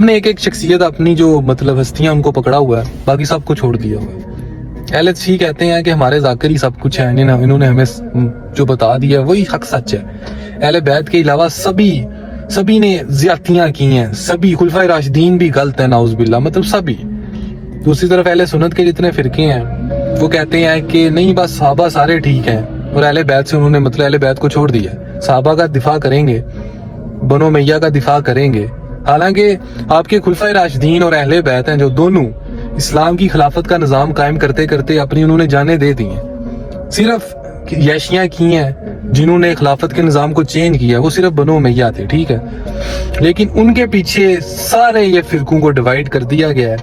हमने एक एक शख्सियत अपनी जो मतलब हस्तियां उनको पकड़ा हुआ है, बाकी सब को छोड़ दिया हुआ है। अहले ही कहते हैं कि हमारे ज़ाकिर ही सब कुछ है, इन्होंने हमें जो बता दिया वही हक सच है। अहले बैत के अलावा सभी ने ज्यादतियां की हैं, सभी खुलफाए राशिदीन भी गलत है नाउज़ुबिल्लाह, मतलब सभी। दूसरी तरफ अहले सुन्नत के जितने फिरके हैं वो कहते हैं कि नहीं बस सहाबा सारे ठीक हैं, और अहले बैत से उन्होंने मतलब अहले बैत को छोड़ दिया। सहाबा का दिफा करेंगे, बनो मैया का दिफा करेंगे, हालांकि आपके खुलफाए राशिदीन और अहले बैत हैं जो दोनों इस्लाम की खिलाफत का निज़ाम कायम करते करते अपनी उन्होंने जानें दे दी हैं। सिर्फ यशियाँ की हैं जिन्होंने खिलाफत के निज़ाम को चेंज किया, वो सिर्फ बनो मैया थे, ठीक है। लेकिन उनके पीछे सारे ये फिरकों को डिवाइड कर दिया गया है,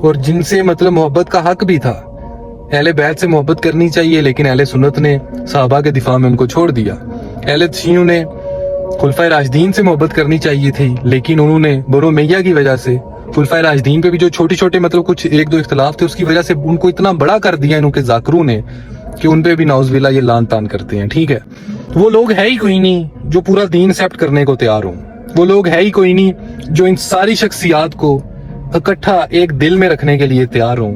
और जिनसे मतलब मोहब्बत का हक भी था। अहले बैत से मोहब्बत करनी चाहिए, लेकिन अहले सुन्नत ने सहाबा के दिफा में उनको छोड़ दिया। अहले शियों ने खुलफाए राशिदीन से मोहब्बत करनी चाहिए थी, लेकिन उन्होंने बनो मैया की वजह से खुलफाए राशिदीन पे भी जो छोटे छोटे मतलब कुछ एक दो इख्तलाफ थे, उसकी वजह से उनको इतना बड़ा कर दिया इनके ज़ाकिरों ने कि उन पे भी नाउज़ुबिल्लाह ये लान तान करते हैं, ठीक है। वो लोग है ही कोई नहीं जो पूरा दीन एक्सेप्ट करने को तैयार हों, वो लोग है ही कोई नहीं जो इन सारी शख्सियात को इकट्ठा एक दिल में रखने के लिए तैयार हों,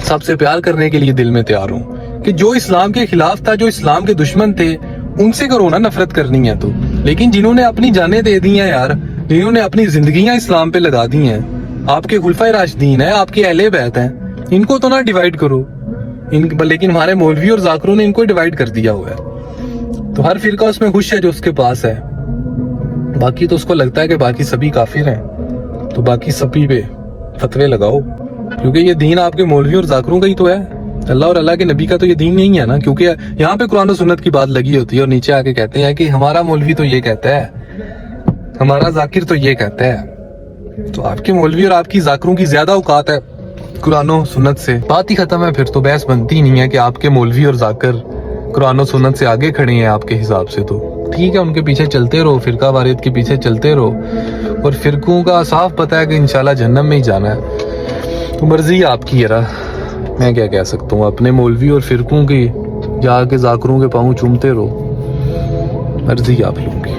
सबसे प्यार करने के लिए दिल में तैयार हों, कि जो इस्लाम के खिलाफ था, जो इस्लाम के दुश्मन थे, उनसे करो ना नफरत करनी है तो। लेकिन जिन्होंने अपनी जानें दे दी हैं यार, जिन्होंने अपनी जिंदगियां इस्लाम पे लगा दी हैं, आपके खुलफाए राशिदीन है, आपके अहले बैत हैं, इनको तो ना डिवाइड करो। लेकिन हमारे मौलवी और ज़ाकिरों ने इनको डिवाइड कर दिया हुआ है। तो हर फिरका उसमें खुश है जो उसके पास है, बाकी तो उसको लगता है कि बाकी सभी काफिर हैं, तो बाकी सभी पे फतवे लगाओ, क्योंकि ये दीन आपके मौलवी और ज़ाकिरों का ही तो है। अल्लाह और अल्लाह के नबी का तो ये दीन नहीं है ना, क्योंकि यहाँ पे कुरान और सुन्नत की बात लगी होती है और नीचे आके कहते हैं कि हमारा मौलवी तो ये कहता है, हमारा ज़ाकिर तो ये कहता है। तो आपके मौलवी और आपकी ज़ाकिरों की ज्यादा औकात है कुरान और सुन्नत से, बात ही खत्म है। फिर तो बहस बनती नहीं है कि आपके मौलवी और ज़ाकिर कुरान और सुन्नत से आगे खड़े हैं आपके हिसाब से, तो ठीक है उनके पीछे चलते रहो, फिरका वारियत के पीछे चलते रहो, और फिरकों का साफ पता है कि इंशाल्लाह जन्नत में ही जाना है। तो मर्जी आपकी है, मैं क्या कह सकता हूँ। अपने मौलवी और फिरकों की जाके ज़ाकिरों के पाँव चूमते रहो, मर्जी आप लोगों की।